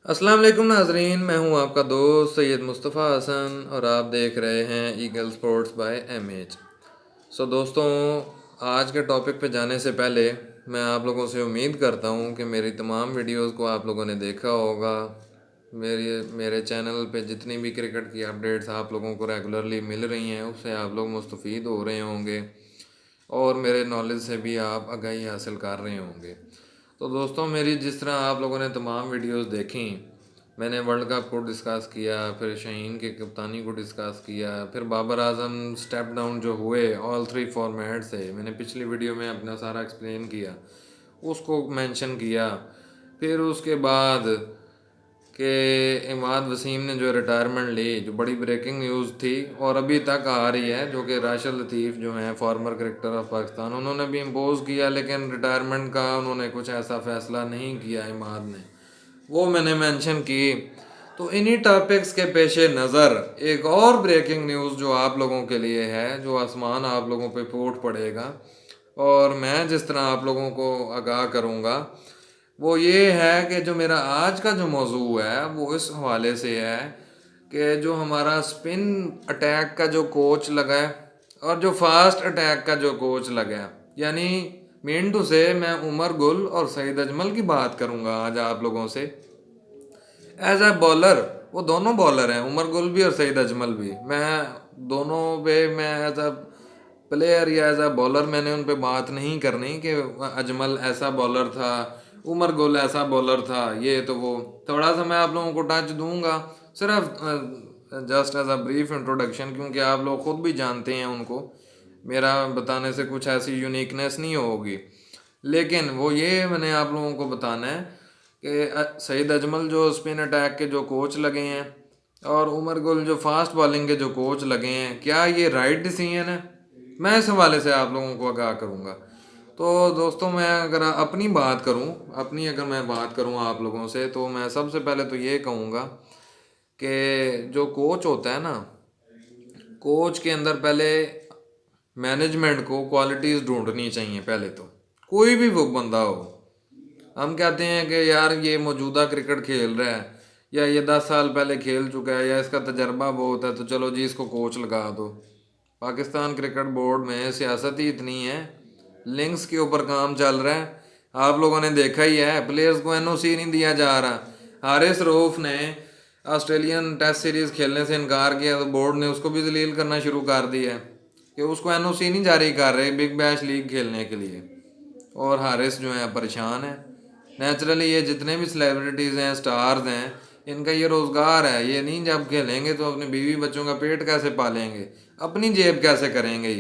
अस्सलाम वालेकुम नाजरीन, मैं हूं आपका दोस्त सैयद मुस्तफ़ा हसन और आप देख रहे हैं ईगल स्पोर्ट्स बाय एमएच। दोस्तों, आज के टॉपिक पे जाने से पहले मैं आप लोगों से उम्मीद करता हूं कि मेरी तमाम वीडियोस को आप लोगों ने देखा होगा। मेरे चैनल पे जितनी भी क्रिकेट की अपडेट्स आप लोगों को रेगुलरली मिल रही हैं उससे आप लोग मुस्तफ़ीद हो रहे होंगे और मेरे नॉलेज से भी आप आगाही हासिल कर रहे होंगे। तो दोस्तों, मेरी जिस तरह आप लोगों ने तमाम वीडियोस देखी, मैंने वर्ल्ड कप को डिस्कस किया, फिर शाहीन की कप्तानी को डिस्कस किया, फिर बाबर आजम स्टेप डाउन जो हुए ऑल थ्री फॉर्मेट से, मैंने पिछली वीडियो में अपना सारा एक्सप्लेन किया, उसको मेंशन किया। फिर उसके बाद कि इमाद वसीम ने जो रिटायरमेंट ली, जो बड़ी ब्रेकिंग न्यूज़ थी और अभी तक आ रही है, जो कि राशिद लतीफ़ जो हैं फॉर्मर क्रिकेटर ऑफ पाकिस्तान, उन्होंने भी इम्पोज किया, लेकिन रिटायरमेंट का उन्होंने कुछ ऐसा फ़ैसला नहीं किया इमाद ने, वो मैंने मेंशन की। तो इन्हीं टॉपिक्स के पेश नज़र एक और ब्रेकिंग न्यूज़ जो आप लोगों के लिए है, जो आसमान आप लोगों पे फूट पड़ेगा और मैं जिस तरह आप लोगों को आगाह करूँगा, वो ये है कि जो मेरा आज का जो मौजू है वो इस हवाले से है कि जो हमारा स्पिन अटैक का जो कोच लगा है और जो फास्ट अटैक का जो कोच लगा है, यानी मेन टू से मैं उमर गुल और सईद अजमल की बात करूंगा आज आप लोगों से। एज ए बॉलर, वो दोनों बॉलर हैं, उमर गुल भी और सईद अजमल भी। मैं दोनों पे मैं एज अ प्लेयर या एज अ बॉलर मैंने उन पे बात नहीं करनी कि अजमल ऐसा बॉलर था, उमर गुल ऐसा बॉलर था, ये तो वो थोड़ा सा मैं आप लोगों को टच दूंगा, सिर्फ just as a brief introduction, क्योंकि आप लोग खुद भी जानते हैं उनको, मेरा बताने से कुछ ऐसी यूनिकनेस नहीं होगी। लेकिन वो ये मैंने आप लोगों को बताना है कि सईद अजमल जो स्पिन अटैक के जो कोच लगे हैं और उमर गुल जो फास्ट बॉलिंग के जो कोच लगे हैं, क्या ये राइट डिसीजन है? मैं इस हवाले से आप लोगों को आगाह करूँगा। तो दोस्तों, मैं अगर अपनी बात करूँ, अपनी अगर मैं बात करूँ आप लोगों से, तो मैं सबसे पहले तो ये कहूँगा कि जो कोच होता है ना, कोच के अंदर पहले मैनेजमेंट को क्वालिटीज़ ढूंढनी चाहिए पहले तो, कोई भी वो बंदा हो। हम कहते हैं कि यार ये मौजूदा क्रिकेट खेल रहा है या ये 10 साल पहले खेल चुका है या इसका तजर्बा बहुत है, तो चलो जी इसको कोच लगा दो। पाकिस्तान क्रिकेट बोर्ड में सियासत ही इतनी है, लिंक्स के ऊपर काम चल रहा है। आप लोगों ने देखा ही है, प्लेयर्स को एनओसी नहीं दिया जा रहा। हारिस रऊफ ने ऑस्ट्रेलियन टेस्ट सीरीज़ खेलने से इनकार किया तो बोर्ड ने उसको भी जलील करना शुरू कर दिया है कि उसको एनओसी नहीं जारी कर रहे बिग बैश लीग खेलने के लिए। और हारिस जो है परेशान है। नेचुरली ये जितने भी सेलिब्रिटीज़ हैं, स्टार्स हैं, इनका ये रोज़गार है। ये नहीं जब खेलेंगे तो अपने बीवी बच्चों का पेट कैसे पालेंगे, अपनी जेब कैसे करेंगे?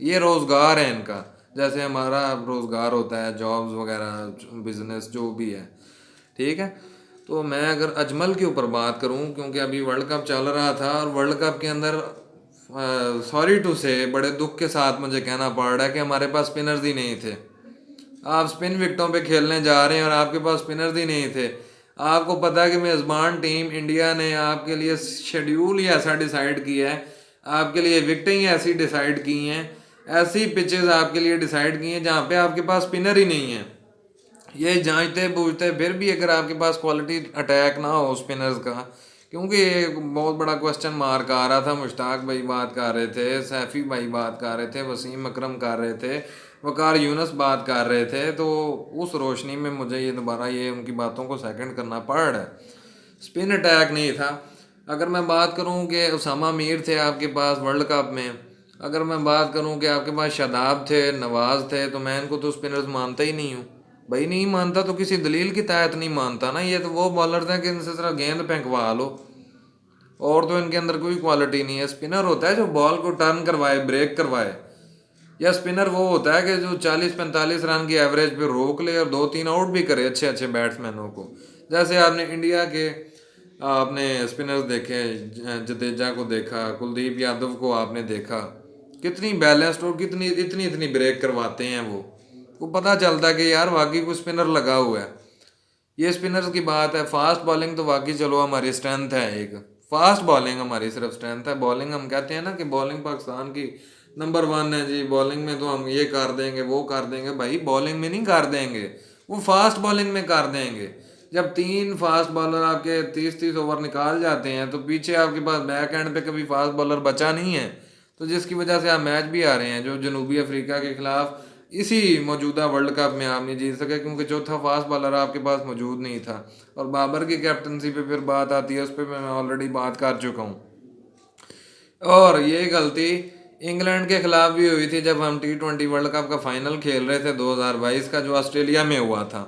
ये रोज़गार है इनका, जैसे हमारा रोज़गार होता है, जॉब्स वगैरह, बिजनेस जो भी है। ठीक है। तो मैं अगर अजमल के ऊपर बात करूं, क्योंकि अभी वर्ल्ड कप चल रहा था और वर्ल्ड कप के अंदर सॉरी टू से बड़े दुख के साथ मुझे कहना पड़ रहा है कि हमारे पास स्पिनर्स ही नहीं थे। आप स्पिन विकेटों पे खेलने जा रहे हैं और आपके पास स्पिनर्स ही नहीं थे। आपको पता है कि मेज़बान टीम इंडिया ने आपके लिए शेड्यूल ही ऐसा डिसाइड किया है, आपके लिए विकेटें ही ऐसी डिसाइड की हैं, ऐसी पिचेस आपके लिए डिसाइड की हैं जहाँ पे आपके पास स्पिनर ही नहीं है। ये जांचते बूझते फिर भी अगर आपके पास क्वालिटी अटैक ना हो स्पिनर्स का, क्योंकि एक बहुत बड़ा क्वेश्चन मार्क आ रहा था, मुश्ताक भाई बात कर रहे थे, सैफ़ी भाई बात कर रहे थे, वसीम अकरम कर रहे थे, वकार यूनस बात कर रहे थे, तो उस रोशनी में मुझे ये दोबारा ये उनकी बातों को सेकंड करना पड़ रहा है। स्पिन अटैक नहीं था। अगर मैं बात करूं कि उसामा मीर थे आपके पास वर्ल्ड कप में, अगर मैं बात करूं कि आपके पास शादाब थे, नवाज थे, तो मैं इनको तो स्पिनर्स मानता ही नहीं हूँ। भाई नहीं मानता तो किसी दलील की तहत नहीं मानता ना। ये तो वो बॉलर्स हैं कि इनसे सिर्फ गेंद फेंकवा लो और तो इनके अंदर कोई क्वालिटी नहीं है। स्पिनर होता है जो बॉल को टर्न करवाए, ब्रेक करवाए, या स्पिनर वो होता है कि जो 40-45 रन की एवरेज पे रोक ले और 2-3 आउट भी करे अच्छे अच्छे बैट्समैनों को। जैसे आपने इंडिया के आपने स्पिनर्स देखे, जडेजा को देखा, कुलदीप यादव को आपने देखा, कितनी बैलेंस्ड और कितनी इतनी इतनी ब्रेक करवाते हैं वो पता चलता है कि यार वाकई कोई स्पिनर लगा हुआ है। ये स्पिनर्स की बात है। फास्ट बॉलिंग तो वाकई चलो हमारी स्ट्रेंथ है, एक फास्ट बॉलिंग हमारी सिर्फ स्ट्रेंथ है। बॉलिंग हम कहते हैं ना कि बॉलिंग पाकिस्तान की नंबर 1 है जी, बॉलिंग में तो हम ये कर देंगे वो कर देंगे। भाई बॉलिंग में नहीं कर देंगे, वो फास्ट बॉलिंग में कर देंगे। जब 3 फास्ट बॉलर आपके 30-30 ओवर निकाल जाते हैं तो पीछे आपके पास बैक एंड पे कभी फास्ट बॉलर बचा नहीं है, तो जिसकी वजह से आप मैच भी आ रहे हैं जो जनूबी अफ्रीका के खिलाफ इसी मौजूदा वर्ल्ड कप में आप नहीं जीत सके, क्योंकि चौथा फास्ट बॉलर आपके पास मौजूद नहीं था। और बाबर की कैप्टनसी पे फिर बात आती है, उस पर मैं ऑलरेडी बात कर चुका हूँ। और ये गलती इंग्लैंड के खिलाफ भी हुई थी जब हम T20 वर्ल्ड कप का फाइनल खेल रहे थे 2022 का, जो ऑस्ट्रेलिया में हुआ था।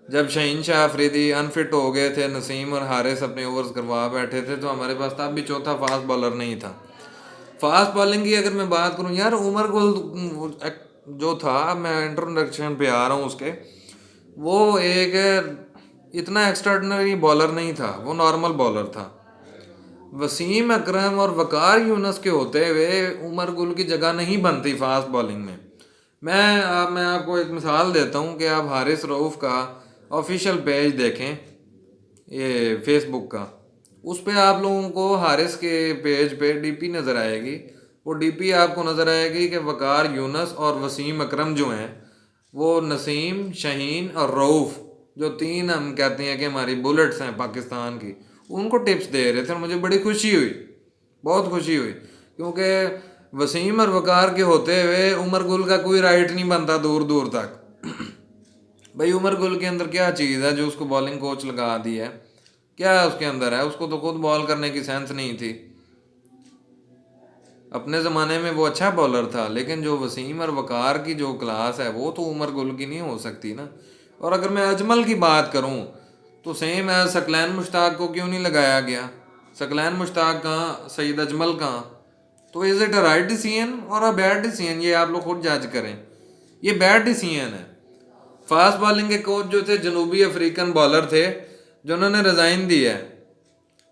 जब शहीन शाह अफरीदी अनफिट हो गए थे, नसीम और हारिस अपने ओवर्स करवा बैठे थे, तो हमारे पास तब भी चौथा फास्ट बॉलर नहीं था। फास्ट बॉलिंग की अगर मैं बात करूं यार, उमर गुल जो था, मैं इंट्रोडक्शन पे आ रहा हूँ उसके, वो एक इतना एक्स्ट्राऑर्डिनरी बॉलर नहीं था, वो नॉर्मल बॉलर था। वसीम अकरम और वकार यूनस के होते हुए उमर गुल की जगह नहीं बनती फास्ट बॉलिंग में। मैं आपको एक मिसाल देता हूँ कि आप हारिस रऊफ़ का ऑफिशियल पेज देखें, ये फेसबुक का, उस पे आप लोगों को हारिस के पेज पे डीपी नज़र आएगी। वो डीपी आपको नज़र आएगी कि वकार यूनस और वसीम अकरम जो हैं, वो नसीम, शाहीन और रऊफ़, जो तीन हम कहते हैं कि हमारी बुलेट्स हैं पाकिस्तान की, उनको टिप्स दे रहे थे। और मुझे बड़ी खुशी हुई, बहुत खुशी हुई, क्योंकि वसीम और वकार के होते हुए उमर गुल का कोई राइट नहीं बनता दूर दूर तक। भाई उमर गुल के अंदर क्या चीज़ है जो उसको बॉलिंग कोच लगा दी है? क्या है उसके अंदर है? उसको तो खुद बॉल करने की सेंस नहीं थी। अपने ज़माने में वो अच्छा बॉलर था, लेकिन जो वसीम और वकार की जो क्लास है वो तो उमर गुल की नहीं हो सकती ना। और अगर मैं अजमल की बात करूं तो सेम है, सकलैन मुश्ताक को क्यों नहीं लगाया गया? सकलैन मुश्ताक कहाँ, सईद अजमल कहाँ? तो is it a right decision और अ बैड डिसीजन? ये आप लोग खुद जज करें। ये बैड डिसीजन है। फास्ट बॉलिंग के कोच जो थे जनूबी अफ्रीकन बॉलर थे, जिन्होंने रिज़ाइन दिया है,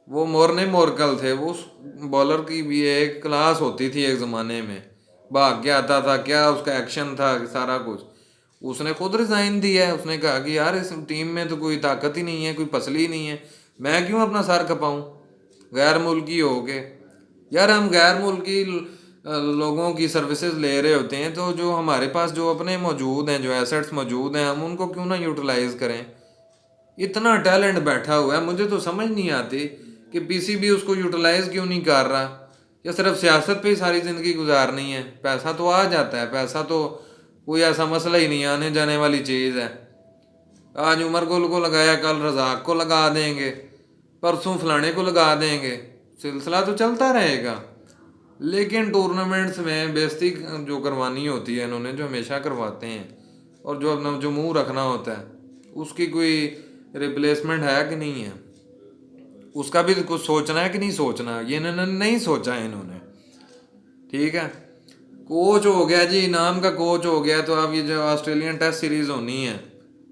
वो मोरने मोरकल थे। वो उस बॉलर की भी एक क्लास होती थी एक ज़माने में, भाग के आता था, क्या उसका एक्शन था, सारा कुछ। उसने खुद रिज़ाइन दिया है, उसने कहा कि यार इस टीम में तो कोई ताकत ही नहीं है, कोई पसली ही नहीं है, मैं क्यों अपना सर खपाऊँ गैर मुल्की हो के। यार हम गैर मुल्की लोगों की सर्विसेज ले रहे होते हैं, तो जो हमारे पास जो अपने मौजूद हैं, जो एसेट्स मौजूद हैं, हम उनको क्यों ना यूटिलाइज़ करें। इतना टैलेंट बैठा हुआ है, मुझे तो समझ नहीं आती कि पीसीबी उसको यूटिलाइज क्यों नहीं कर रहा, या सिर्फ सियासत पे ही सारी ज़िंदगी गुजारनी है। पैसा तो आ जाता है, पैसा तो कोई ऐसा मसला ही नहीं, आने जाने वाली चीज़ है। आज उमर गुल को लगाया, कल रजाक को लगा देंगे, परसों फलाने को लगा देंगे, सिलसिला तो चलता रहेगा। लेकिन टूर्नामेंट्स में बेइज्जती जो करवानी होती है इन्होंने, जो हमेशा करवाते हैं, और जो अपना जो मुंह रखना होता है, उसकी कोई रिप्लेसमेंट है कि नहीं है? उसका भी कुछ सोचना है कि नहीं सोचना? ये इन्होंने नहीं सोचा है इन्होंने। ठीक है, कोच हो गया जी, नाम का कोच हो गया, तो अब ये जो ऑस्ट्रेलियन टेस्ट सीरीज़ होनी है,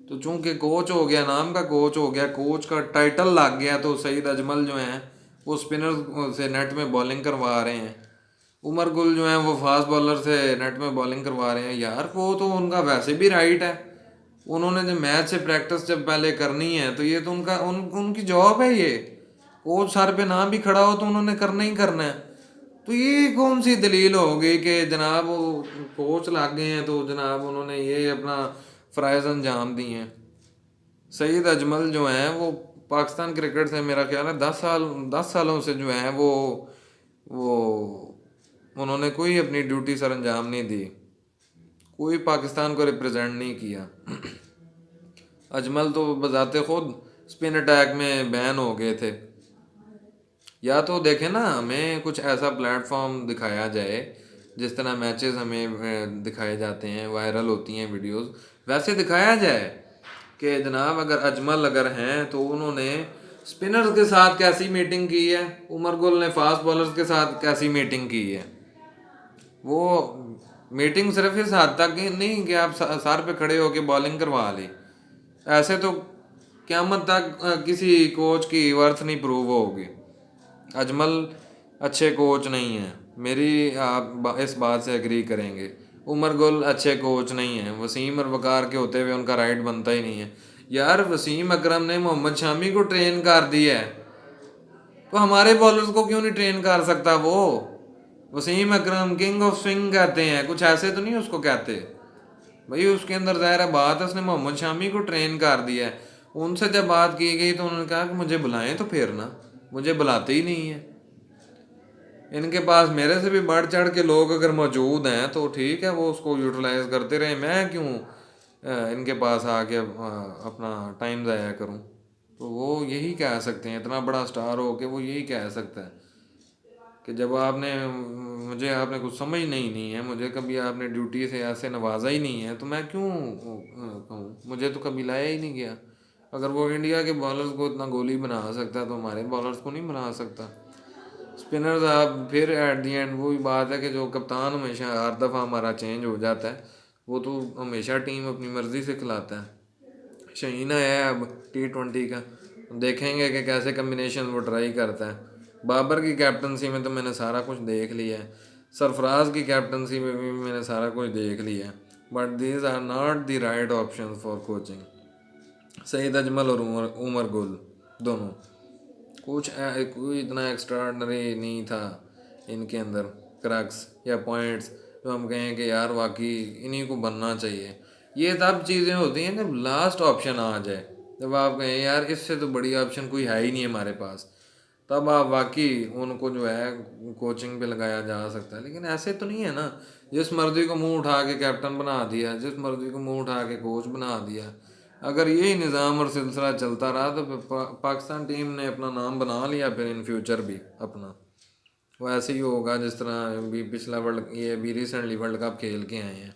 तो चूंकि कोच हो गया, नाम का कोच हो गया, कोच का टाइटल लग गया, तो सईद अजमल जो हैं वो स्पिनर से नेट में बॉलिंग करवा रहे हैं, उमर गुल जो हैं वो फास्ट बॉलर से नेट में बॉलिंग करवा रहे हैं। यार वो तो उनका वैसे भी राइट है, उन्होंने जो मैच से प्रैक्टिस जब पहले करनी है, तो ये तो उनकी जॉब है। ये कोच सर पे ना भी खड़ा हो तो उन्होंने करना ही करना है। तो ये कौन सी दलील होगी कि जनाब वो कोच लग गए हैं तो जनाब उन्होंने ये अपना फ़राइज़ अंजाम दिए हैं। सईद अजमल जो हैं वो पाकिस्तान क्रिकेट से मेरा ख्याल है 10 सालों से जो हैं वो उन्होंने कोई अपनी ड्यूटी सर अंजाम नहीं दी, कोई पाकिस्तान को रिप्रेजेंट नहीं किया। अजमल तो बजाते खुद स्पिन अटैक में बैन हो गए थे। या तो देखें ना, हमें कुछ ऐसा प्लेटफॉर्म दिखाया जाए, जिस तरह मैचेस हमें दिखाए जाते हैं, वायरल होती हैं वीडियोस, वैसे दिखाया जाए कि जनाब अगर अजमल अगर हैं तो उन्होंने स्पिनर्स के साथ कैसी मीटिंग की है, उमर गुल ने फास्ट बॉलर्स के साथ कैसी मीटिंग की है। वो मीटिंग सिर्फ इस हद तक नहीं कि आप सर पे खड़े होके बॉलिंग करवा ली, ऐसे तो क़यामत तक किसी कोच की वर्थ नहीं प्रूव होगी। अजमल अच्छे कोच नहीं हैं, मेरी आप इस बात से एग्री करेंगे। उमर गुल अच्छे कोच नहीं हैं, वसीम और वकार के होते हुए उनका राइट बनता ही नहीं है। यार वसीम अकरम ने मोहम्मद शामी को ट्रेन कर दिया है, तो हमारे बॉलर्स को क्यों नहीं ट्रेन कर सकता वो? वसीम अकरम किंग ऑफ स्विंग कहते हैं, कुछ ऐसे तो नहीं उसको कहते भाई। उसके अंदर ज़ाहिर है बात है, उसने मोहम्मद शामी को ट्रेन कर दिया है। उनसे जब बात की गई तो उन्होंने कहा कि मुझे बुलाएं तो फिर ना, मुझे बुलाते ही नहीं है। इनके पास मेरे से भी बढ़ चढ़ के लोग अगर मौजूद हैं तो ठीक है, वो उसको यूटिलाइज करते रहे, मैं क्यों इनके पास आके अपना टाइम ज़ाया करूं। तो वो यही कह सकते हैं, इतना बड़ा स्टार हो के वो यही कह सकता है कि जब आपने मुझे आपने कुछ समझ नहीं है, मुझे कभी आपने ड्यूटी से ऐसे नवाजा ही नहीं है, तो मैं क्यों कहूँ, मुझे तो कभी लाया ही नहीं गया। अगर वो इंडिया के बॉलर्स को इतना गोली बना सकता है तो हमारे बॉलर्स को नहीं बना सकता। स्पिनर्स आप फिर एट दी एंड वही बात है कि जो कप्तान हमेशा हर दफ़ा हमारा चेंज हो जाता है, वो तो हमेशा टीम अपनी मर्ज़ी से खिलाता है। शहीन आया है अब T20 का, देखेंगे कि कैसे कम्बिनेशन वो ट्राई करता है। बाबर की कैप्टनसी में तो मैंने सारा कुछ देख लिया है, सरफराज की कैप्टनसी में भी मैंने सारा कुछ देख लिया है, but these are not the right option for coaching. Saeed Ajmal और उमर गुल दोनों कोई इतना एक्स्ट्राऑर्डिनरी नहीं था इनके अंदर, क्रक्स या पॉइंट्स जो हम कहें कि यार वाकई इन्हीं को बनना चाहिए। ये तब चीज़ें होती हैं जब लास्ट ऑप्शन आ जाए, जब आप कहें यार इससे तो बड़ी ऑप्शन कोई है ही नहीं हमारे पास, तब आप वाकई उनको जो है कोचिंग पे लगाया जा सकता है। लेकिन ऐसे तो नहीं है ना, जिस मर्जी को मुंह उठा के कैप्टन बना दिया, जिस मर्जी को मुंह उठा के कोच बना दिया। अगर यही निज़ाम और सिलसिला चलता रहा तो फिर पाकिस्तान टीम ने अपना नाम बना लिया, फिर इन फ्यूचर भी अपना वो ऐसे ही होगा जिस तरह भी पिछला ये भी रिसेंटली वर्ल्ड कप खेल के आए हैं,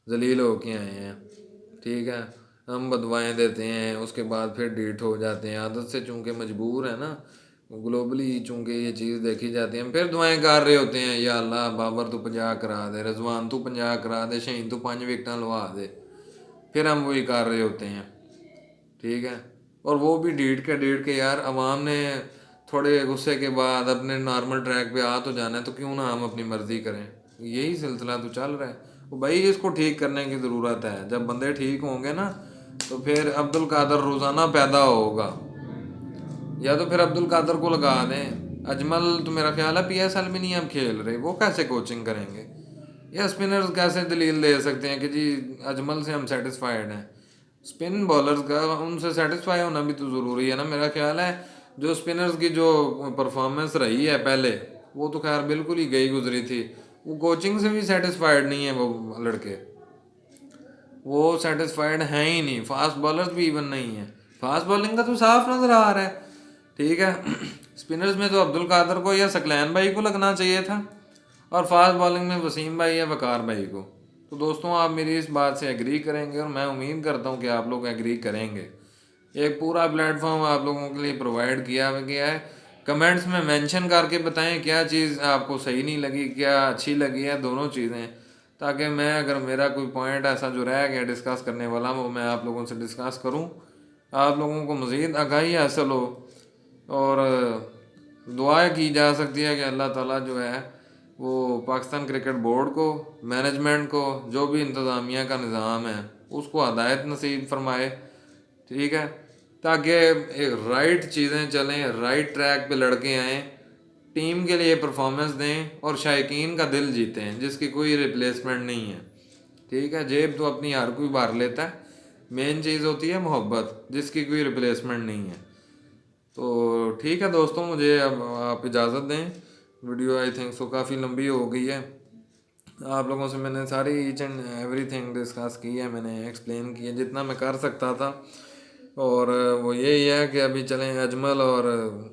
जलील हो के आए हैं। ठीक है, हम बदवाएं देते हैं, उसके बाद फिर डीट हो जाते हैं, आदत से चूंकि मजबूर है ना, ग्लोबली चूंकि ये चीज़ देखी जाती है, हम फिर दुआएं कर रहे होते हैं, या अल्लाह बाबर तू 50 करा दे, रिजवान तू 50 करा दे, शहीन तू 5 विकटें लवा दे, फिर हम वही कर रहे होते हैं। ठीक है, और वो भी डीट के यार अवाम ने थोड़े गुस्से के बाद अपने नॉर्मल ट्रैक पे आ तो जाना है, तो क्यों ना हम अपनी मर्ज़ी करें। यही सिलसिला तो चल रहा है। तो भाई इसको ठीक करने की ज़रूरत है, जब बंदे ठीक होंगे ना तो फिर अब्दुल कादर रोज़ाना पैदा होगा, या तो फिर अब्दुल कादर को लगा दें। अजमल तो मेरा ख्याल है PSL में नहीं अब खेल रहे, वो कैसे कोचिंग करेंगे, या स्पिनर्स कैसे दलील दे सकते हैं कि जी अजमल से हम सेटिस्फाइड हैं। स्पिन बॉलर्स का उनसे सेटिस्फाई होना भी तो ज़रूरी है ना। मेरा ख्याल है जो स्पिनर्स की जो परफॉर्मेंस रही है पहले, वो तो खैर बिल्कुल ही गई गुजरी थी, वो कोचिंग से भी सेटिस्फाइड नहीं है वो लड़के, वो सेटिस्फाइड हैं ही नहीं। फास्ट बॉलर्स भी इवन नहीं है, फास्ट बॉलिंग का तो साफ नज़र आ रहा है। ठीक है, स्पिनर्स में तो अब्दुल कादर को या सकलैन भाई को लगना चाहिए था, और फास्ट बॉलिंग में वसीम भाई या वकार भाई को। तो दोस्तों आप मेरी इस बात से एग्री करेंगे, और मैं उम्मीद करता हूँ कि आप लोग एग्री करेंगे। एक पूरा प्लेटफॉर्म आप लोगों के लिए प्रोवाइड किया गया है। कमेंट्स में मेंशन करके बताएं क्या चीज़ आपको सही नहीं लगी, क्या अच्छी लगी है, दोनों चीज़ें, ताकि मैं अगर मेरा कोई पॉइंट ऐसा जो रह गया डिस्कस करने वाला, वो मैं आप लोगों से डिस्कस करूं, आप लोगों को मज़ीद आगाही हासिल हो। और दुआ की जा सकती है कि अल्लाह ताला जो है वो पाकिस्तान क्रिकेट बोर्ड को, मैनेजमेंट को, जो भी इंतज़ामिया का निज़ाम है उसको हदायत नसीब फरमाए। ठीक है, ताकि एक राइट चीज़ें चलें, राइट ट्रैक पे लड़के आएँ, टीम के लिए परफॉर्मेंस दें और शायकीन का दिल जीते हैं, जिसकी कोई रिप्लेसमेंट नहीं है। ठीक है, जेब तो अपनी हर कोई भर लेता है, मेन चीज़ होती है मोहब्बत, जिसकी कोई रिप्लेसमेंट नहीं है। तो ठीक है दोस्तों, मुझे अब आप इजाज़त दें, वीडियो आई थिंक सो काफ़ी लंबी हो गई है। आप लोगों से मैंने सारी ईच एंड एवरीथिंग डिस्कस की है, मैंने एक्सप्लेन किया जितना मैं कर सकता था। और वो यही है कि अभी चलें अजमल और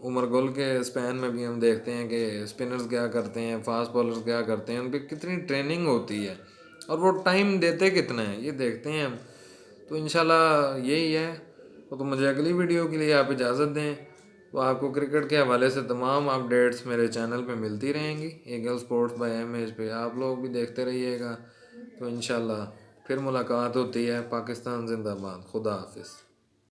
उमर गुल के स्पैन में भी हम देखते हैं कि स्पिनर्स क्या करते हैं, फास्ट बॉलर्स क्या करते हैं, उन पर कितनी ट्रेनिंग होती है और वो टाइम देते कितना है, ये देखते हैं हम। तो इंशाल्लाह यही है। तो मुझे अगली वीडियो के लिए आप इजाज़त दें, तो आपको क्रिकेट के हवाले से तमाम अपडेट्स मेरे चैनल पे मिलती रहेंगी, ईगल स्पोर्ट्स बाय एमएच पे आप लोग भी देखते रहिएगा। तो इंशाल्लाह फिर मुलाकात होती है। पाकिस्तान जिंदाबाद, खुदा हाफिज़।